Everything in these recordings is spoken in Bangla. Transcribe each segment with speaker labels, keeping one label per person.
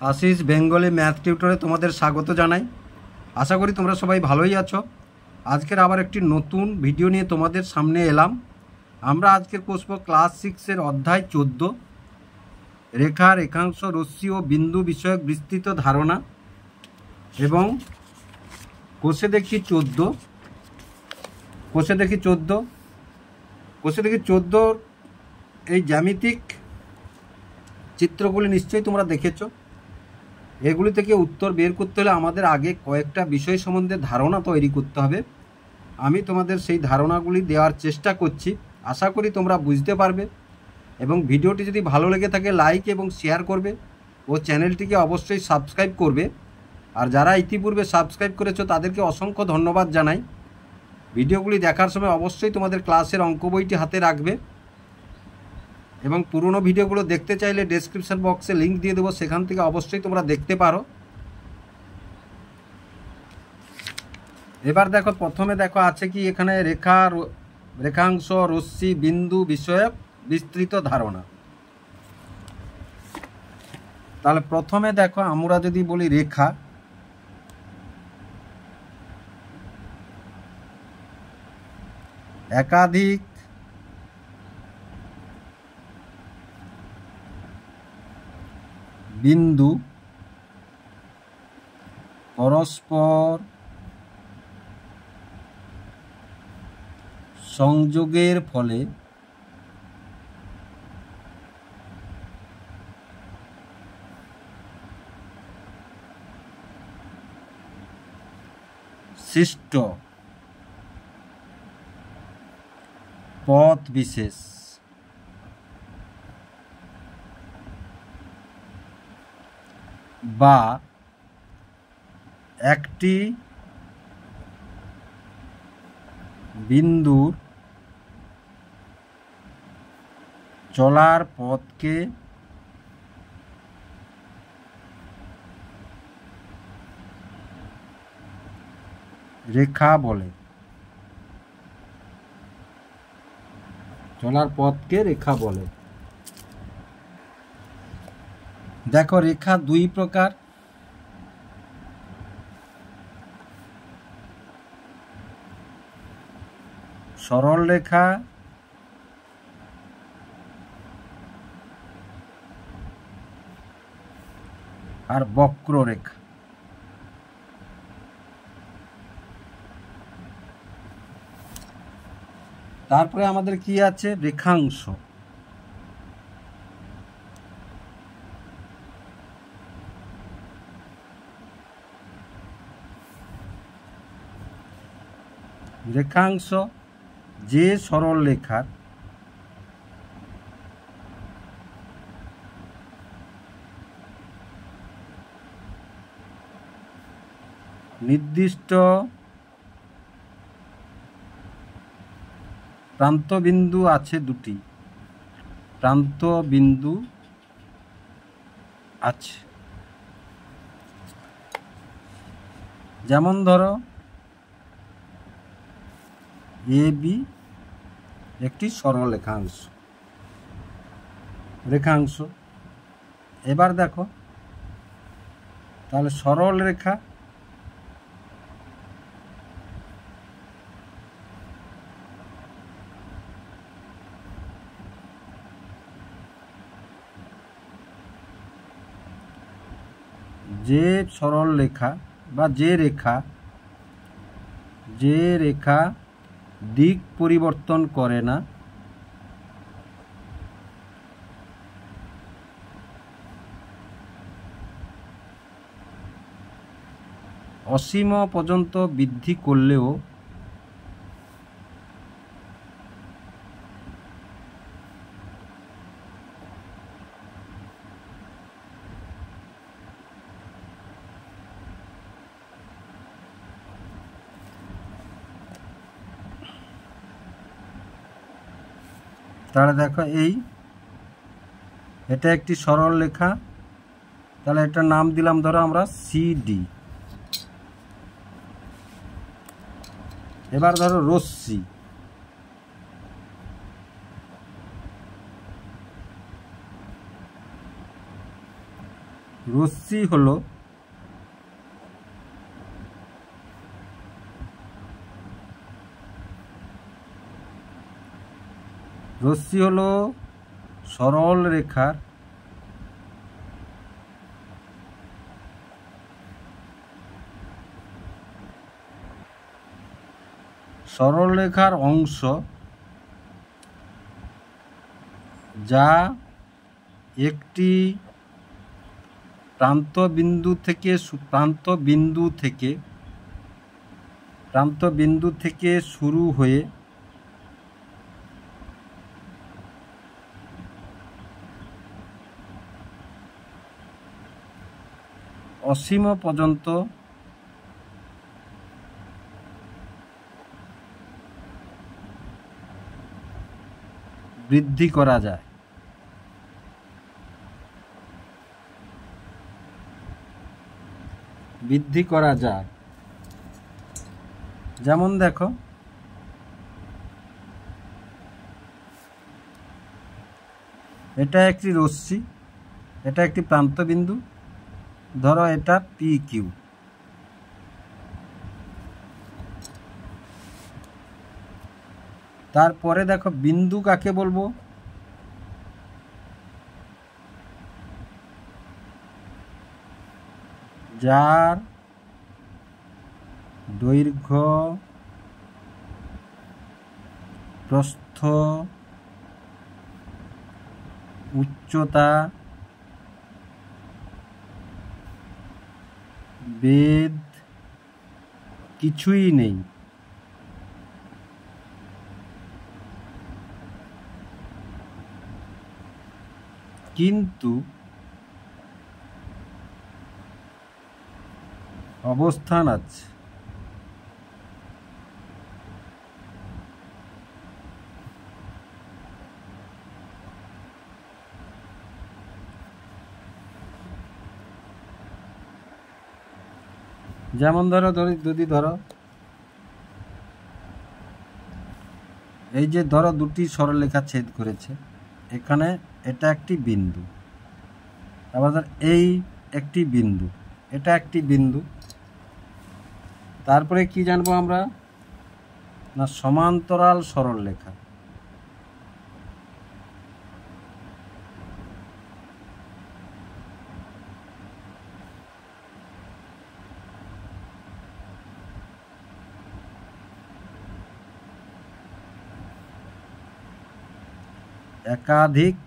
Speaker 1: আশিস বেঙ্গলি ম্যাথ টিউটরে তোমাদের স্বাগত জানাই। আশা করি তোমরা সবাই ভালোই আছো। আজকের আবার একটি নতুন ভিডিও নিয়ে তোমাদের সামনে এলাম। আমরা আজকের কষব ক্লাস 6-এর অধ্যায় 14 রেখা, রেখাংশ, রশ্মি ও বিন্দু বিষয়ক বিস্তৃত ধারণা এবং কোষে দেখি 14 এই জ্যামিতিক চিত্রগুলি নিশ্চয়ই তোমরা দেখেছো। এগুলি থেকে উত্তর বের করতে হলে আমাদের আগে কয়েকটা বিষয় সম্বন্ধে ধারণা তৈরি করতে হবে। আমি তোমাদের সেই ধারণাগুলি দেওয়ার চেষ্টা করছি, আশা করি তোমরা বুঝতে পারবে। এবং ভিডিওটি যদি ভালো লেগে থাকে লাইক এবং শেয়ার করবে ও চ্যানেলটিকে অবশ্যই সাবস্ক্রাইব করবে। আর যারা ইতিপূর্বে সাবস্ক্রাইব করেছো তাদেরকে অসংখ্য ধন্যবাদ জানাই। ভিডিওগুলি দেখার সময় অবশ্যই তোমাদের ক্লাসের অঙ্ক বইটি হাতে রাখবে এবং পুরনো ভিডিওগুলো দেখতে চাইলে ডেসক্রিপশন বক্সে লিংক দিয়ে দেবো, সেখান থেকে অবশ্যই তোমরা দেখতে পারো। এবার দেখো, প্রথমে দেখো আছে কি এখানে রেখা, রেখাংশ, রশ্মি, বিন্দু বিষয়ক বিস্তৃত ধারণা। তাহলে প্রথমে দেখো, আমরা যদি বলি রেখা, একাধিক বিন্দু পরস্পর সংযোগের ফলে সৃষ্ট পথ বিশেষ বা একটি বিন্দুর চলার পথকে রেখা বলে। চলার পথকে রেখা বলে। দেখো, রেখা দুই প্রকার। সরল রেখা আর বক্ররেখা। তারপরে আমাদের কি আছে? রেখাংশ। রেখাংশ যে সরল রেখার নির্দিষ্ট প্রান্তবিন্দু আছে, দুটি প্রান্তবিন্দু আছে। যেমন ধরো এ বি একটি সরল রেখাংশ। এবার দেখো, তাহলে সরল রেখা যে সরল রেখা বা যে রেখা দিক পরিবর্তন করে না, অসীম পর্যন্ত বৃদ্ধি করলেও তাহলে দেখো এটা একটি সরল রেখা। তাহলে এটার নাম দিলাম ধরো আমরা সিডি। এবার ধরো রশ্মি, রশ্মি হলো সরল রেখার অংশ যা একটি প্রান্ত বিন্দু থেকে শুরু হয়ে অসীম পর্যন্ত বৃদ্ধি করা যায়। যেমন দেখো, এটা একটি রশ্মি, এটা একটি প্রান্তবিন্দু, ধরো এটা পি কিউ। তারপরে দেখো বিন্দু কাকে বলবো? যার দৈর্ঘ্য, প্রস্থ, উচ্চতা, বেধ কিছুই নেই। কিন্তু অবস্থান আছে। যেমন ধরো এই যে ধরো দুটি সরলরেখা ছেদ করেছে, এখানে এটা একটি বিন্দু, আবার এই একটি বিন্দু, এটা একটি বিন্দু। তারপরে কি জানবো আমরা? না সমান্তরাল সরলরেখা। একাধিক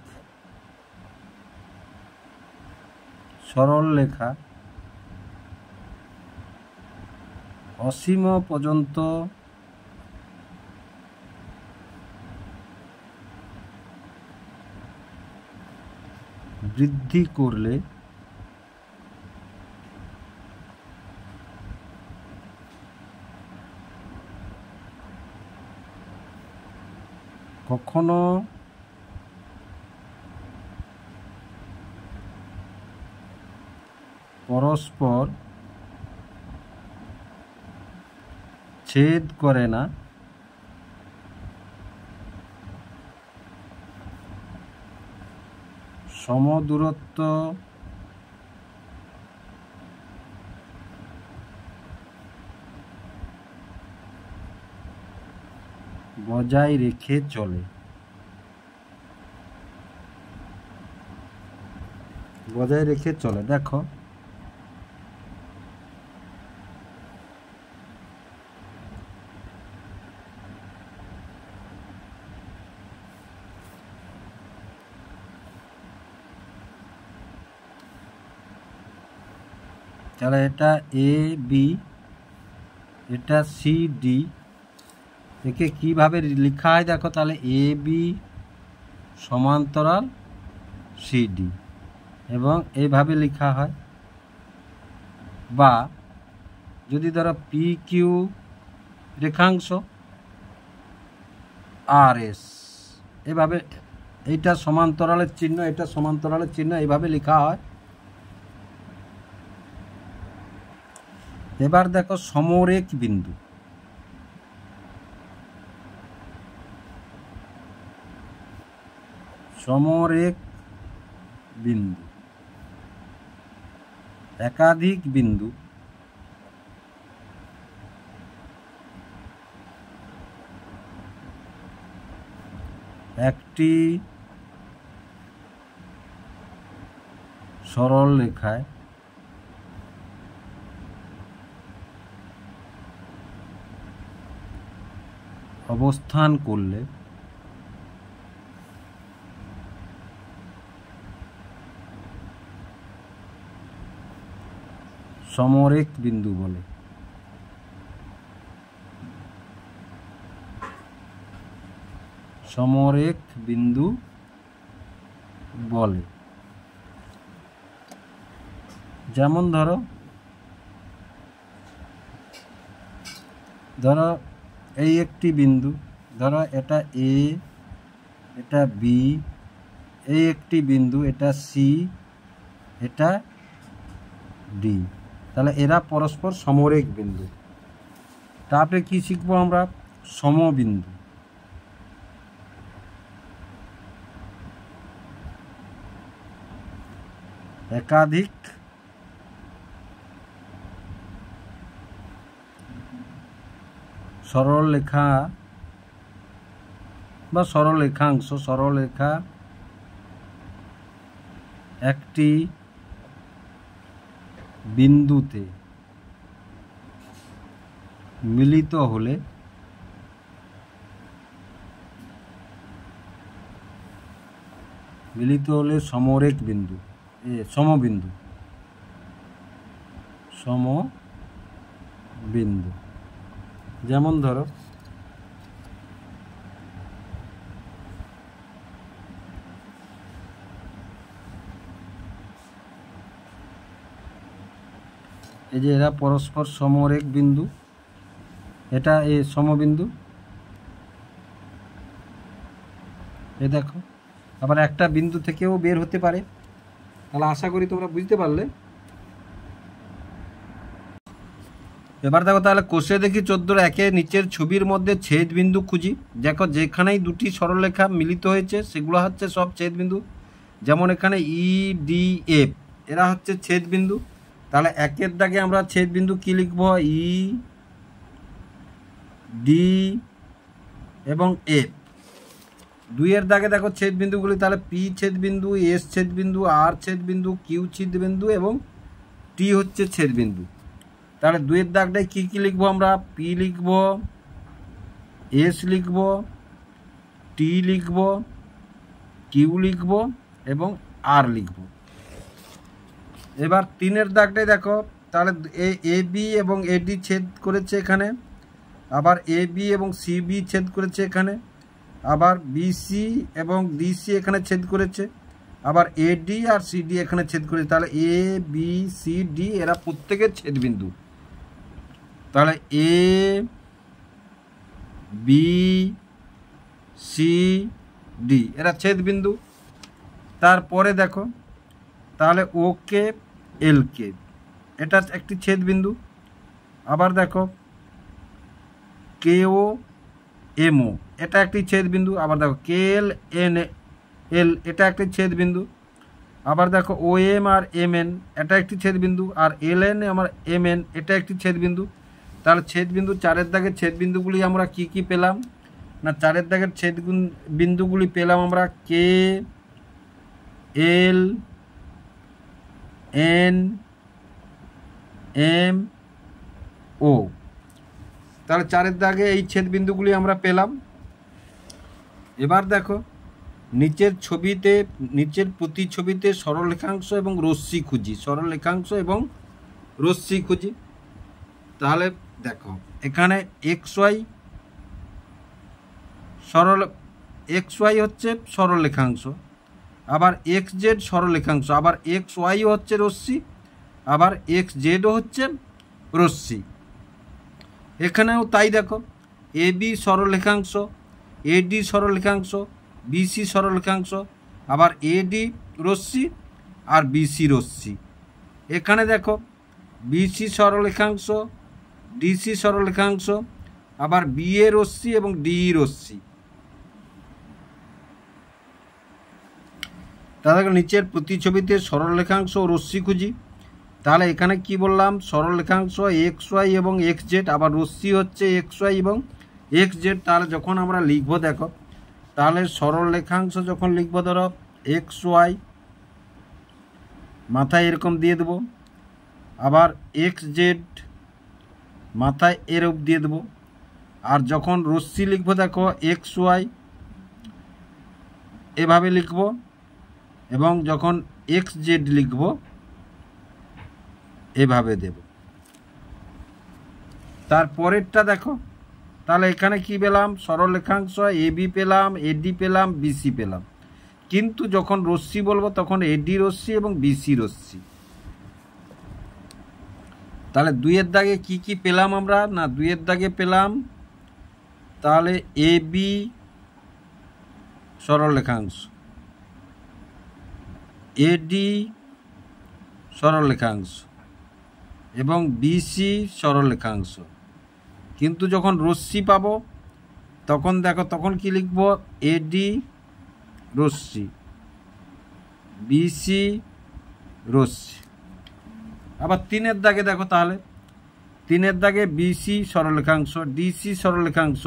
Speaker 1: সরলরেখা অসীম পর্যন্ত বৃদ্ধি করলে কখনো পরস্পর ছেদ করে না, সমদূরত্ব বজায় রেখে চলে। দেখো তাহলে এটা এ বি, এটা সি ডি, একে কিভাবে লেখা হয় দেখো, তাহলে এ বি সমান্তরাল সি ডি, এবং এইভাবে লেখা হয়। বা যদি ধরো পি কিউ রেখাংশ আর এস, এভাবে এইটা সমান্তরালের চিহ্ন, এটা সমান্তরালের চিহ্ন, এইভাবে লেখা হয়। এবার দেখো সমরেখ বিন্দু। সমরেখ বিন্দু একাধিক বিন্দু একটি সরল রেখায় অবস্থান করলে সমরেখ বিন্দু বলে। সমরেখ বিন্দু বলে। যেমন ধরো এই একটি বিন্দু, ধরো এটা এ, এটা বি, এই একটি বিন্দু, এটা সি, এটা ডি। তাহলে এরা পরস্পর সমরেখ বিন্দু। তারপরে কি শিখবো আমরা? সমবিন্দু। একাধিক সরলরেখা বা সরলরেখাংশ, সরলরেখা একটি বিন্দুতে মিলিত হলে সমরেখ বিন্দু, সমবিন্দু। সমবিন্দু। যেমন ধরো এই যে এরা পরস্পর সমরেখ বিন্দু, এটা এই সমবিন্দু। এই দেখো, আবার একটা বিন্দু থেকেও বের হতে পারে। তাহলে আশা করি তোমরা বুঝতে পারলে। এবার দেখো, তাহলে কোষে দেখি 14 নিচের ছবির মধ্যে ছেদ বিন্দু খুঁজি। দেখো, যেখানেই দুটি সরলরেখা মিলিত হয়েছে সেগুলো হচ্ছে সব ছেদ বিন্দু। যেমন এখানে ই ডি এফ, এরা হচ্ছে ছেদ বিন্দু। তাহলে 1 দাগে আমরা ছেদ বিন্দু কি লিখব? ই ডি এবং এফ। 2 দাগে দেখো ছেদ বিন্দুগুলি, তাহলে পি ছেদ বিন্দু, এস ছেদ বিন্দু, আর ছেদ বিন্দু, কিউ ছেদ বিন্দু এবং টি হচ্ছে ছেদ বিন্দু। তাহলে 2 দাগটায় কি কি লিখবো আমরা? পি লিখব, এস লিখব, টি লিখব, কিউ লিখব এবং আর লিখব। এবার 3 দাগটায় দেখো, তাহলে এ বি এবং এডি ছেদ করেছে এখানে, আবার এ বি এবং সিবি ছেদ করেছে এখানে, আবার বিসি এবং ডিসি এখানে ছেদ করেছে, আবার এডি আর সিডি এখানে ছেদ করেছে। তাহলে এ বি সি ডি এরা প্রত্যেকের ছেদ বিন্দু। তাহলে এ বি সি ডি এরা ছেদ বিন্দু। তারপরে দেখো, তাহলে ওকে এল কে এটা একটি ছেদ বিন্দু। আবার দেখো কে ও এম ও এটা একটি ছেদ বিন্দু। আবার দেখো কে এল এন এল এটা একটি ছেদ বিন্দু। আবার দেখো ও এম আর এম এন এটা একটি ছেদ বিন্দু, আর এল এন আমার এম এন এটা একটি ছেদ বিন্দু। তাহলে ছেদ বিন্দু 4 দাগের ছেদ বিন্দুগুলি আমরা কি কি পেলাম না? 4 দাগের ছেদ বিন্দুগুলি পেলাম আমরা কে এল এন এম ও। তাহলে 4 দাগে এই ছেদ বিন্দুগুলি আমরা পেলাম। এবার দেখো, নিচের প্রতিছবিতে সরলরেখাংশ এবং রশ্মি খুঁজি। সরলরেখাংশ এবং রশ্মি খুঁজি। তাহলে দেখো, এখানে এক্স ওয়াই হচ্ছে সরলরেখাংশ, আবার এক্স জেড সরলরেখাংশ, আবার এক্স ওয়াইও হচ্ছে রশ্মি, আবার এক্স জেডও হচ্ছে রশ্মি। এখানেও তাই দেখো, এ বি সরলরেখাংশ, এডি সরলরেখাংশ, বিসি সরলরেখাংশ, আবার এডি রশ্মি আর বিসি রশ্মি। এখানে দেখো বিসি সরলরেখাংশ, ডিসি সরলরেখাংশ, আবার বি এ রশ্মি এবং ডি রশ্মি। তাহলে নিচের প্রতিছবিতে সরলরেখাংশ ও রশ্মি খুঁজি। তাহলে এখানে কি বললাম, সরলরেখাংশ এক্স ওয়াই এবং এক্স জেড, আবার রশ্মি হচ্ছে এক্স ওয়াই এবং এক্স জেড। তাহলে যখন আমরা লিখব দেখো, তাহলে সরলরেখাংশ যখন লিখব, ধরো এক্স ওয়াই মাথায় এরকম দিয়ে দেবো, আবার এক্স জেড মাথায় এরূপ দিয়ে দেবো। আর যখন রশ্মি লিখব দেখো, এক্স ওয়াই এভাবে লিখব, এবং যখন এক্স জেড লিখব এভাবে দেব। তারপরেরটা দেখো, তাহলে এখানে কি পেলাম, সরলরেখাংশ এবি পেলাম, এডি পেলাম, বিসি পেলাম। কিন্তু যখন রশ্মি বলবো তখন এডি রশ্মি এবং বিসি রশ্মি। তাহলে 2-এর দাগে কি কি পেলাম আমরা, না 2-এর দাগে পেলাম তাহলে এবি সরলরেখাংশ, এডি সরলরেখাংশ এবং বিসি সরলরেখাংশ। কিন্তু যখন রশ্মি পাবো তখন দেখো, তখন কি লিখব, এডি রশ্মি, বিসি রশ্মি। আবার 3-এর দাগে দেখো, তাহলে 3-এর দাগে বিসি সরলরেখাংশ, ডিসি সরলরেখাংশ,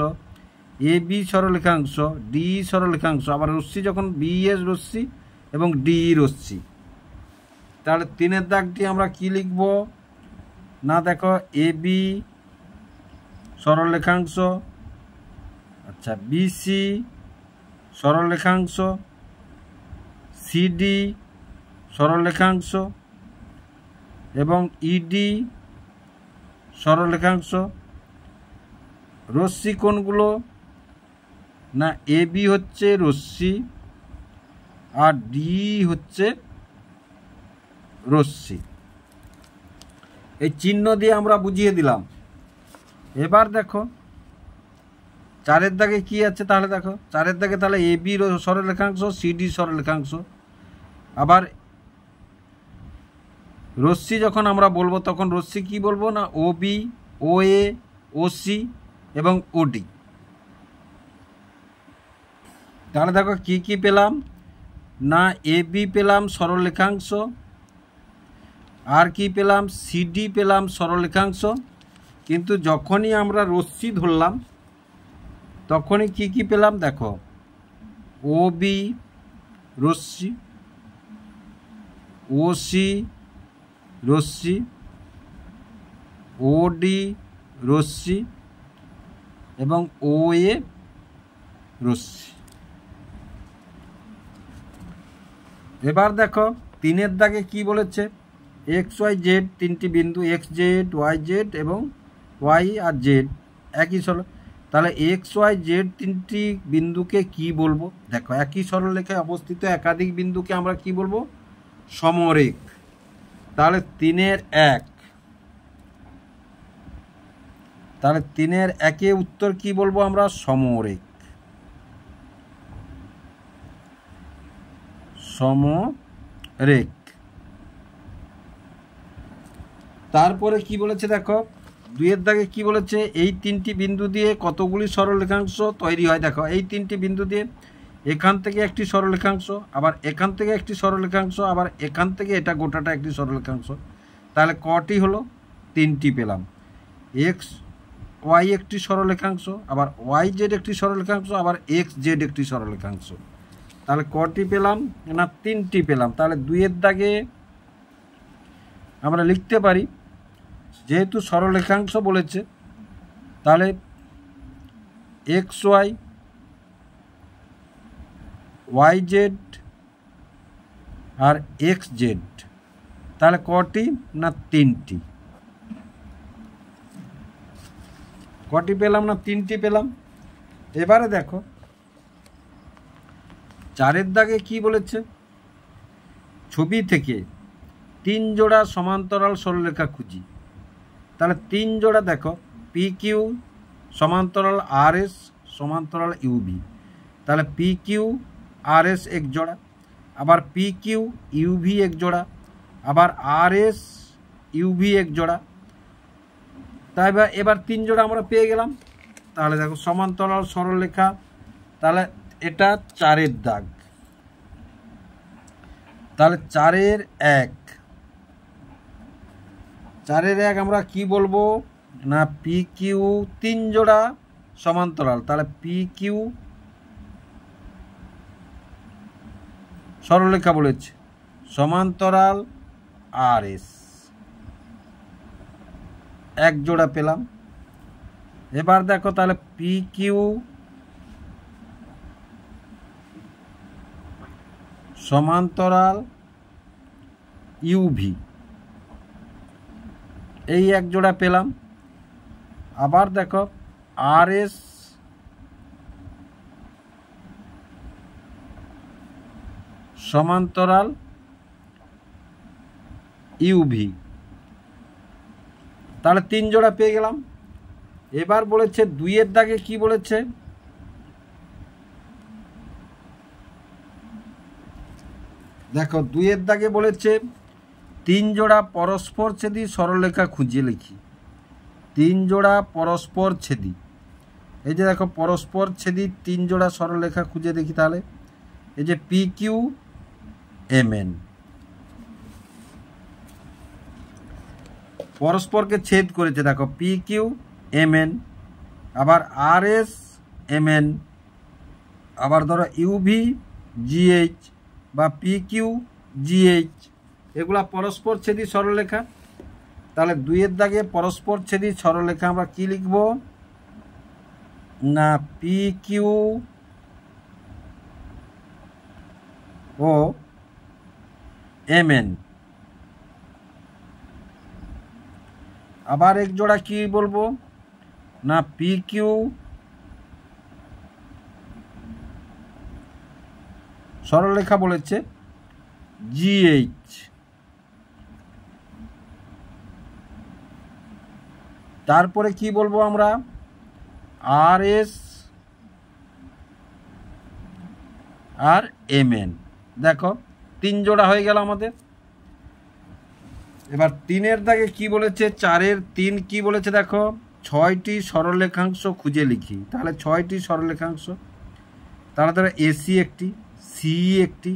Speaker 1: এবি সরলরেখাংশ, ডি সরলরেখাংশ, আবার রশ্মি যখন বিএস রশ্মি এবং ডি রশ্মি। তাহলে 3-এর দাগটি আমরা কি লিখব, না দেখো এবি সরলরেখাংশ, আচ্ছা বিসি সরলরেখাংশ, সিডি সরলরেখাংশ এবং ইডি সরলরেখাংশ। রশ্মি কোনগুলো, না এবি হচ্ছে রশ্মি আর ডি হচ্ছে রশ্মি। এই চিহ্ন দিয়ে আমরা বুঝিয়ে দিলাম। এবার দেখো 4-এর দাগে কি আছে, তাহলে দেখো 4-এর দাগে তাহলে এবি সরলরেখাংশ, সিডি সরলরেখাংশ। আবার রশ্মি যখন আমরা বলবো তখন রশ্মি কি বলবো, না ওবি, ওএ, ওসি এবং ওডি। তাহলে দেখো কি কি পেলাম, না এবি পেলাম সরলরেখাংশ, আর কি পেলাম, সিডি পেলাম সরলরেখাংশ। কিন্তু যখনই আমরা রশ্মি ধরলাম তখনই কি কি পেলাম, দেখো ওবি রশ্মি, ওসি রশ্মি, ওডি রশ্মি এবং ওএ রশ্মি। এবার দেখো 3-এর দাগে কি বলেছে, এক্স ওয়াই জেড 3টি বিন্দু, এক্স জেড, ওয়াই জেড এবং ওয়াই আর জেড একই সরল। তাহলে এক্স ওয়াই জেড 3টি বিন্দুকে কি বলবো, দেখো একই সরলরেখায় অবস্থিত একাধিক বিন্দুকে আমরা কি বলবো, সমরেখ। তাহলে 3-এর 1, তাহলে 3-এর 1-এ উত্তর কি বলবো আমরা, সমরেখ, সমরেখ। তারপরে কি বলেছে দেখো, 2-এর দাগে কি বলেছে, এই 3টি বিন্দু দিয়ে কতগুলি সরলরেখাংশ তৈরি হয়। দেখো এই 3টি বিন্দু দিয়ে এখান থেকে একটি সরলরেখাংশ, আবার এখান থেকে একটি সরলরেখাংশ, আবার এখান থেকে এটা গোটাটা একটি সরলরেখাংশ। তাহলে কটি হলো, 3টি পেলাম। এক্স ওয়াই একটি সরলরেখাংশ, আবার ওয়াই জেড একটি সরলরেখাংশ, আবার এক্স জেড একটি সরলরেখাংশ। তাহলে কটি পেলাম, না 3টি পেলাম। তাহলে 2-এর দাগে আমরা লিখতে পারি, যেহেতু সরলরেখাংশ বলেছে তাহলে এক্স ওয়াই, ওয়াই জেড আর এক্স জেড। তাহলে কটি, না 3টি। কটি পেলাম, না 3টি পেলাম। এবারে দেখো 4-এর দাগে কি বলেছে, ছবি থেকে 3 জোড়া সমান্তরাল সরলরেখা খুঁজি। তাহলে 3 জোড়া দেখো, পি কিউ সমান্তরাল আর এস সমান্তরাল ইউবি। তাহলে পি কিউ আর এস এক জোড়া, আবার পি কিউ ইউভি এক জোড়া, আবার আর এস ইউভি এক জোড়া। তাই এবার 3 জোড়া আমরা পেয়ে গেলাম। তাহলে দেখো সমান্তরাল সরলরেখা, তাহলে এটা 4-এর দাগ। তাহলে 4-এর 1, 4-এর 1 আমরা কি বলবো না পি কিউ 3 জোড়া সমান্তরাল, তাহলে পি কিউ সরলরেখা বলেছে সমান্তরাল আর এস 1 জোড়া পেলাম। এবার দেখো তাহলে পি কিউ সমান্তরাল ইউভি এই 1 জোড়া পেলাম। আবার দেখো আর এস সমান্তরাল ইউভি, তাহলে 3 জোড়া পেয়ে গেলাম। এবার বলেছে 2-এর দাগে কি বলেছে, দেখো 2-এর দাগে বলেছে 3 জোড়া পরস্পর ছেদি সরলরেখা খুঁজে লিখি। 3 জোড়া পরস্পর ছেদি, এই যে দেখো পরস্পর ছেদি 3 জোড়া সরলরেখা খুঁজে দেখি। তাহলে এই যে পি কিউ এম এন পরস্পরকে ছেদ করেছে, দেখো পি কিউ এম এন, আবার আর এস এম এন, আবার ধরো ইউভি জিএইচ বা পি কিউ জিএইচ, এগুলা পরস্পর ছেদি সরলরেখা। তাহলে 2-এর দাগে পরস্পর ছেদি সরলরেখা আমরা কি লিখব না পি কিউ ও এম এন। আবার 1 জোড়া কি বলবো না পি কিউ সরলরেখা বলেছে জিএইচ। তারপরে কি বলবো আমরা আর এস আর এম এন, দেখো 3 জোড়া হয়ে গেল আমাদের। এবার 3-এর দাগে কি বলেছে 4-এর 3 কি বলেছে দেখো 6টি সরলরেখাংশ খুঁজে লিখি। তাহলে 6টি সরলরেখাংশ, তাহলে ধরো এসি একটি, সিই একটি,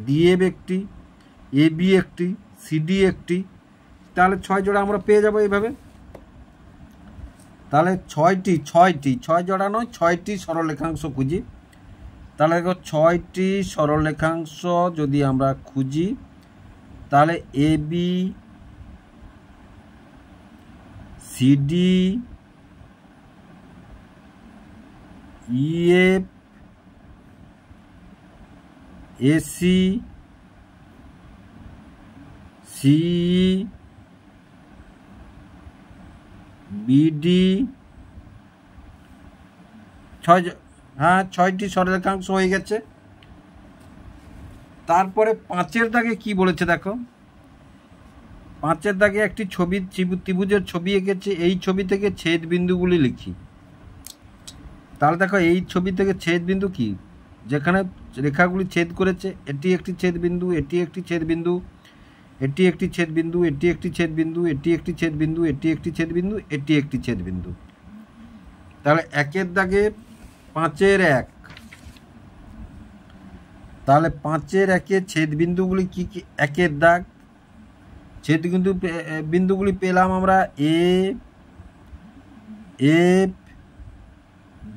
Speaker 1: ডিএফ একটি, এবি একটি, সিডি একটি, তাহলে 6 জোড়া আমরা পেয়ে যাব এইভাবে। তাহলে 6 জোড়া নয় 6টি সরলরেখাংশ খুঁজি। তাহলে দেখো 6টি সরলরেখাংশ যদি আমরা খুঁজি, তাহলে এবি সিডি ইএফ এসি সিই বিডি, 6টি সরলরেখাংশ হয়ে গেছে। তারপরে 5-এর দাগে কি বলেছে দেখো 5-এর দাগে একটি ছবি ত্রিভুজের ছবি এঁকেছে, এই ছবি থেকে ছেদ বিন্দুগুলি লিখি। তাহলে দেখো এই ছবি থেকে ছেদ বিন্দু কি, যেখানে রেখাগুলি ছেদ করেছে, এটি একটি ছেদ বিন্দু, এটি একটি ছেদ বিন্দু, এটি একটি ছেদ বিন্দু, এটি একটি ছেদ বিন্দু, এটি একটি ছেদ বিন্দু, এটি একটি ছেদ বিন্দু, এটি একটি ছেদ বিন্দু। তাহলে 1-এর দাগে 5-এর 1, তাহলে 5-এর 1-এ ছেদ বিন্দুগুলি কি কি, 1-এর দাগ ছেদ বিন্দুগুলি পেলাম আমরা এ, এফ,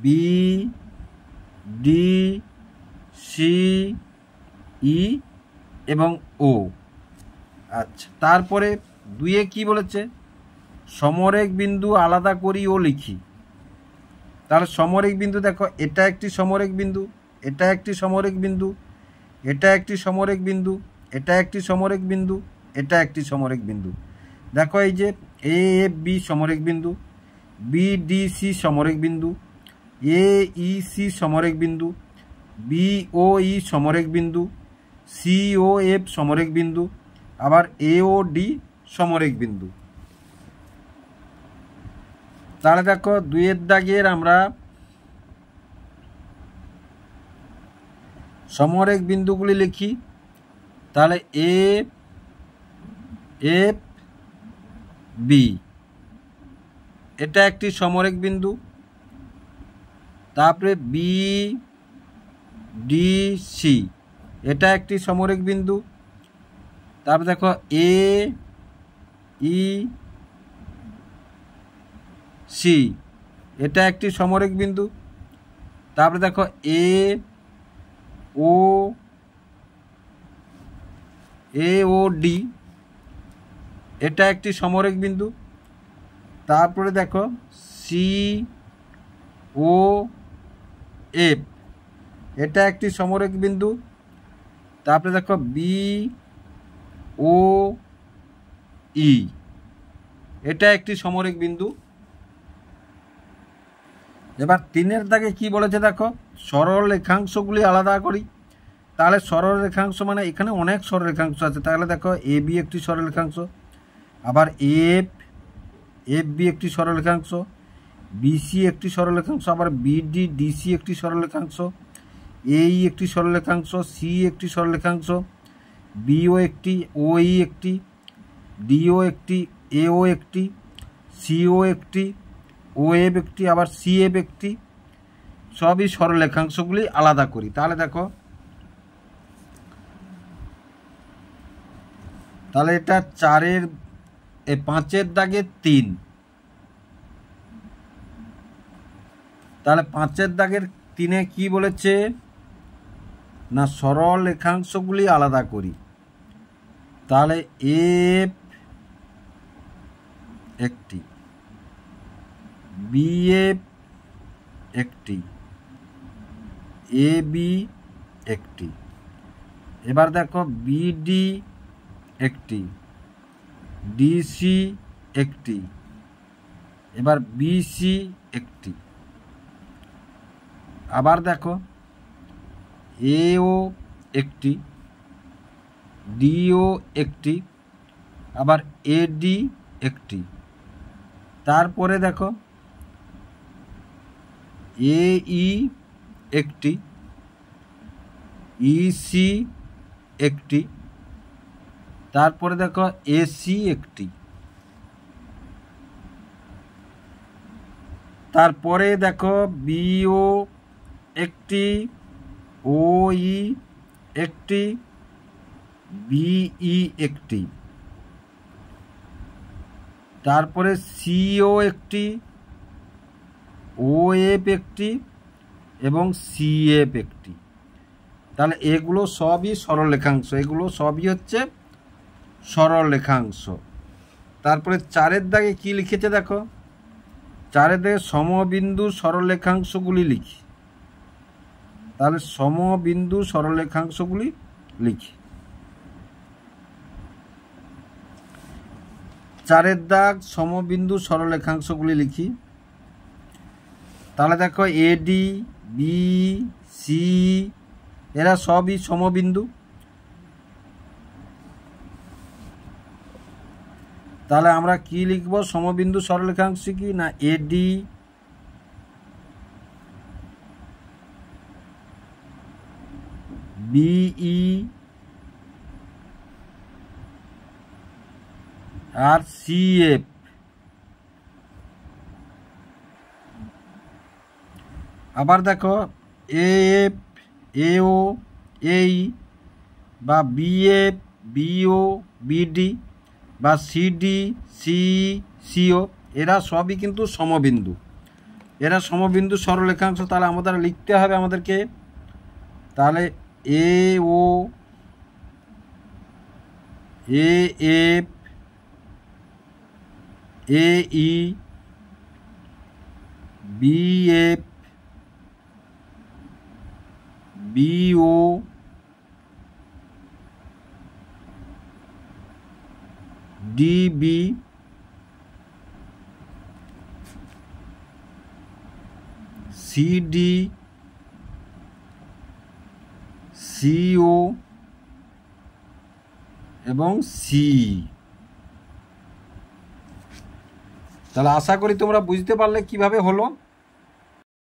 Speaker 1: বি, ডি, সি, ই এবং ও। আচ্ছা, তারপরে 2-এ কি বলেছে সমরেখ বিন্দু আলাদা করি ও লিখি। তাহলে সমরেখ বিন্দু দেখো এটা একটি সমরেখ বিন্দু, এটা একটি সমরেখ বিন্দু, এটা একটি সমরেখ বিন্দু, এটা একটি সমরেখ বিন্দু, এটা একটি সমরেখ বিন্দু। দেখো এই যে এ এফ বি সমরেখ বিন্দু, বি ডি সি সমরেখ বিন্দু, এ ই সি সমরেখ বিন্দু, বি ও ই সমরেখ বিন্দু, সি ও এফ সমরেখ বিন্দু, আবার এ ও ডি সমরেখ বিন্দু। তাহলে দেখো 2-এর দাগের আমরা সমরেখ বিন্দুগুলি লিখি। তাহলে এ এফ বি এটা একটি সমরেখ বিন্দু, তারপরে বি ডি সি এটা একটি সমরেখ বিন্দু, তারপরে দেখো এ ই সি, এটা একটি সমরেখ বিন্দু। তারপরে দেখো এ ও ডি, এটা একটি সমরেখ বিন্দু। তারপরে দেখো সি ও এফ, এটা একটি সমরেখ বিন্দু। তারপরে দেখো বি ও ই, এটা একটি সমরেখ বিন্দু। এবার 3-এর দাগে কি বলেছে দেখো, সরল রেখাংশগুলি আলাদা করি। তাহলে সরল রেখাংশ মানে এখানে অনেক সরল রেখাংশ আছে। তাহলে দেখো এ বি একটি সরল রেখাংশ, আবার এফ বি একটি সরল রেখাংশ, বিসি একটি সরল রেখাংশ, আবার বিডি ডিসি একটি সরল রেখাংশ, এই একটি সরল রেখাংশ, সি একটি সরল রেখাংশ, বিও একটি, ওই একটি, ডিও একটি, এও একটি, সিও একটি, ওএফ একটি, আবার সিএফ একটি, সবই সরল রেখাংশগুলি আলাদা করি। তাহলে দেখো, তাহলে এটা 5-এর দাগে 3, তাহলে 5-এর দাগের 3-এ কি বলেছে না সরল রেখাংশগুলি আলাদা করি। তাহলে এফ একটি, বিএফ একটি, এ বি একটি, এবার দেখো বিডি একটি, ডিসি একটি, এবার বিসি একটি, আবার দেখো এও একটি, ডিও একটি, আবার এডি একটি। তারপরে দেখো এই একটি, ইসি একটি, তারপরে দেখো এসি একটি, তারপরে দেখো বিও একটি, ওই একটি, বিই একটি, তারপরে সিও একটি, ওএফ একটি এবং সিএফ একটি। তাহলে এগুলো সবই সরল রেখাংশ, এগুলো সবই হচ্ছে সরল রেখাংশ। তারপরে 4-এর দাগে কি লিখেছে দেখো, 4-এর দাগে সমবিন্দু সরল রেখাংশগুলি লিখি। তাহলে সমবিন্দু সরল রেখাংশগুলি লিখি। 4-এর দাগ সমবিন্দু সরল রেখাংশগুলি লিখি। তাহলে দেখো এডি বি সি এরা সবই সমবিন্দু। তাহলে আমরা কি লিখব, সমবিন্দু সরলরেখাংশ কি না এডি বিই আর সিএফ। আবার দেখো এএফ এও এই বা বিএফ বিও বিডি বা সিডি সিও এরা সবই কিন্তু সমবিন্দু, এরা সমবিন্দু সরলরেখাংশ। তাহলে আমাদের লিখতে হবে আমাদেরকে, তাহলে এ ও এফ এই BF BO DB CD CO এবং সি। তাহলে আশা করি তোমরা বুঝতে পারলে কিভাবে হলো।